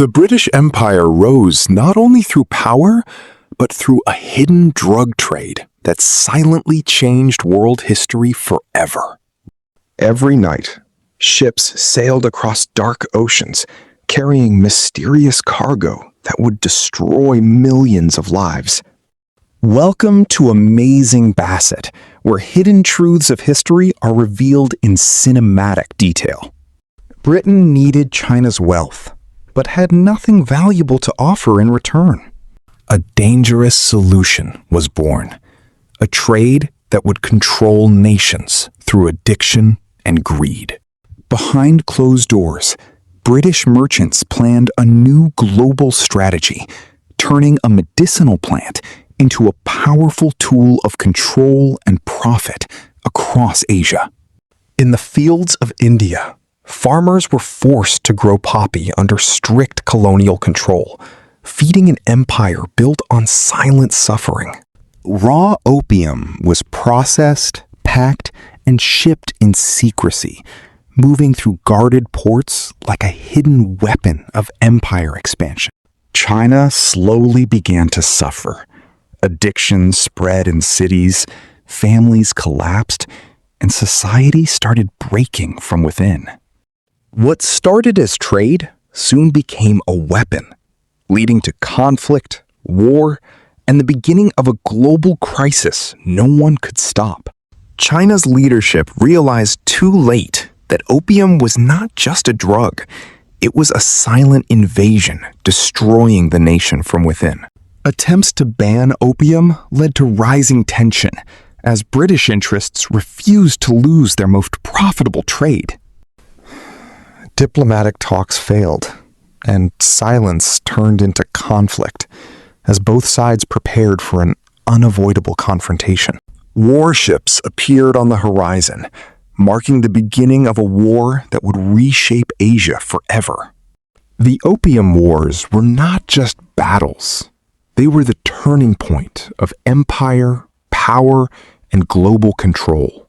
The British Empire rose not only through power, but through a hidden drug trade that silently changed world history forever. Every night, ships sailed across dark oceans, carrying mysterious cargo that would destroy millions of lives. Welcome to Amazing Basit, where hidden truths of history are revealed in cinematic detail. Britain needed China's wealth, but had nothing valuable to offer in return. A dangerous solution was born, a trade that would control nations through addiction and greed. Behind closed doors, British merchants planned a new global strategy, turning a medicinal plant into a powerful tool of control and profit across Asia. In the fields of India, farmers were forced to grow poppy under strict colonial control, feeding an empire built on silent suffering. Raw opium was processed, packed, and shipped in secrecy, moving through guarded ports like a hidden weapon of empire expansion. China slowly began to suffer. Addiction spread in cities, families collapsed, and society started breaking from within. What started as trade soon became a weapon, leading to conflict, war, and the beginning of a global crisis no one could stop. China's leadership realized too late that opium was not just a drug. It was a silent invasion, destroying the nation from within. Attempts to ban opium led to rising tension, as British interests refused to lose their most profitable trade. Diplomatic talks failed, and silence turned into conflict, as both sides prepared for an unavoidable confrontation. Warships appeared on the horizon, marking the beginning of a war that would reshape Asia forever. The Opium Wars were not just battles. They were the turning point of empire, power, and global control.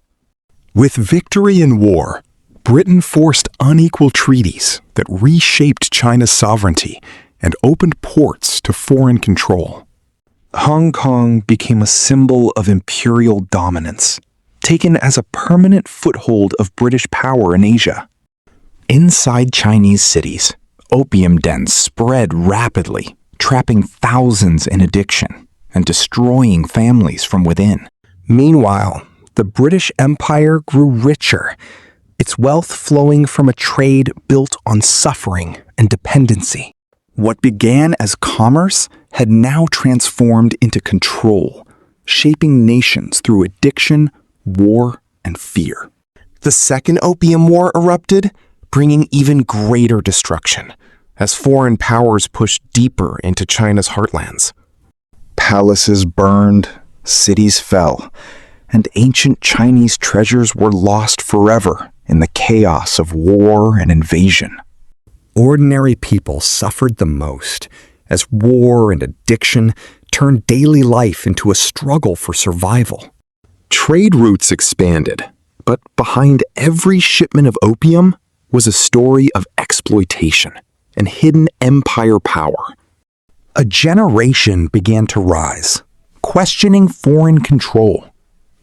With victory in war, Britain forced unequal treaties that reshaped China's sovereignty and opened ports to foreign control. Hong Kong became a symbol of imperial dominance, taken as a permanent foothold of British power in Asia. Inside Chinese cities, opium dens spread rapidly, trapping thousands in addiction and destroying families from within. Meanwhile, the British Empire grew richer, its wealth flowing from a trade built on suffering and dependency. What began as commerce had now transformed into control, shaping nations through addiction, war, and fear. The Second Opium War erupted, bringing even greater destruction, as foreign powers pushed deeper into China's heartlands. Palaces burned, cities fell, and ancient Chinese treasures were lost forever in the chaos of war and invasion. Ordinary people suffered the most, as war and addiction turned daily life into a struggle for survival. Trade routes expanded, but behind every shipment of opium was a story of exploitation and hidden empire power. A generation began to rise, questioning foreign control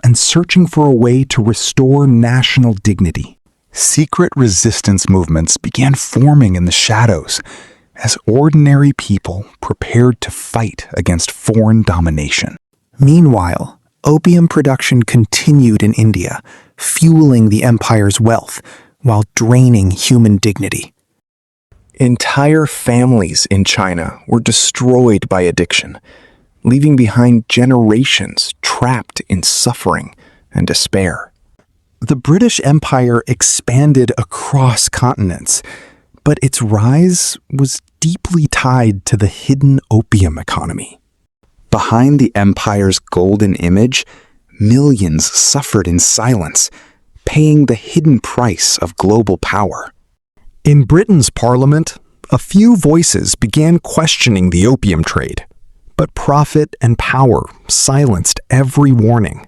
and searching for a way to restore national dignity. Secret resistance movements began forming in the shadows as ordinary people prepared to fight against foreign domination. Meanwhile, opium production continued in India, fueling the empire's wealth while draining human dignity. Entire families in China were destroyed by addiction, leaving behind generations trapped in suffering and despair. The British Empire expanded across continents, but its rise was deeply tied to the hidden opium economy. Behind the empire's golden image, millions suffered in silence, paying the hidden price of global power. In Britain's parliament, a few voices began questioning the opium trade, but profit and power silenced every warning.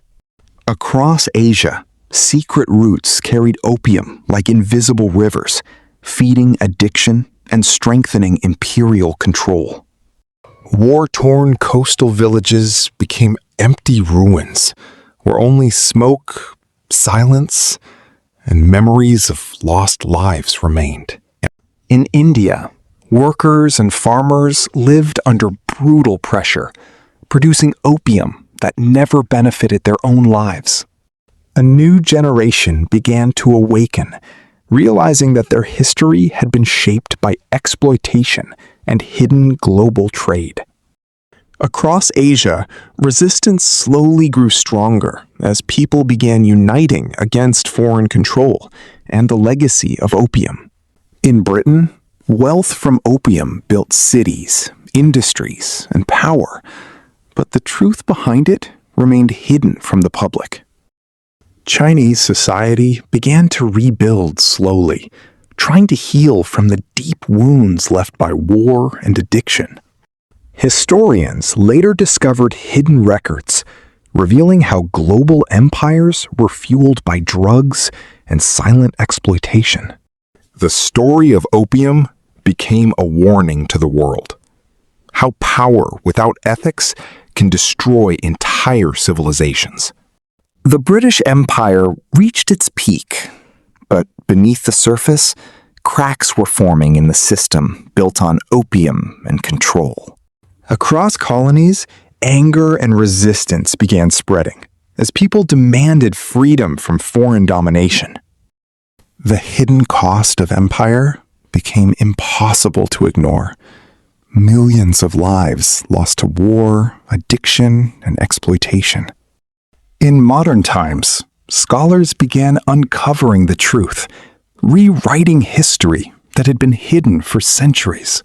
Across Asia, secret routes carried opium like invisible rivers, feeding addiction and strengthening imperial control. War-torn coastal villages became empty ruins, where only smoke, silence, and memories of lost lives remained. In India, workers and farmers lived under brutal pressure, producing opium that never benefited their own lives. A new generation began to awaken, realizing that their history had been shaped by exploitation and hidden global trade. Across Asia, resistance slowly grew stronger as people began uniting against foreign control and the legacy of opium. In Britain, wealth from opium built cities, industries, and power, but the truth behind it remained hidden from the public. Chinese society began to rebuild slowly, trying to heal from the deep wounds left by war and addiction. Historians later discovered hidden records, revealing how global empires were fueled by drugs and silent exploitation. The story of opium became a warning to the world. How power without ethics can destroy entire civilizations. The British Empire reached its peak, but beneath the surface, cracks were forming in the system built on opium and control. Across colonies, anger and resistance began spreading as people demanded freedom from foreign domination. The hidden cost of empire became impossible to ignore. Millions of lives lost to war, addiction, and exploitation. In modern times, scholars began uncovering the truth, rewriting history that had been hidden for centuries.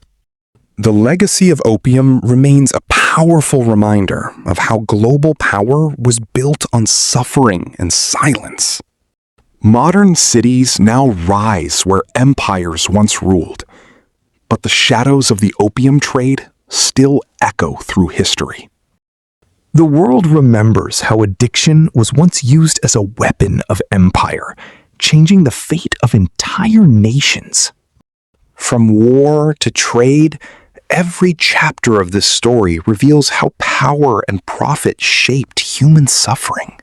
The legacy of opium remains a powerful reminder of how global power was built on suffering and silence. Modern cities now rise where empires once ruled, but the shadows of the opium trade still echo through history. The world remembers how addiction was once used as a weapon of empire, changing the fate of entire nations. From war to trade, every chapter of this story reveals how power and profit shaped human suffering.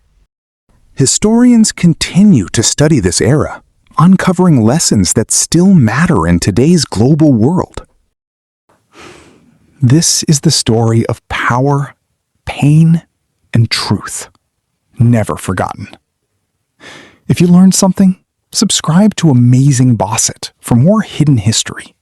Historians continue to study this era, uncovering lessons that still matter in today's global world. This is the story of power, pain, and truth, never forgotten. If you learned something, subscribe to Amazing Basit for more hidden history.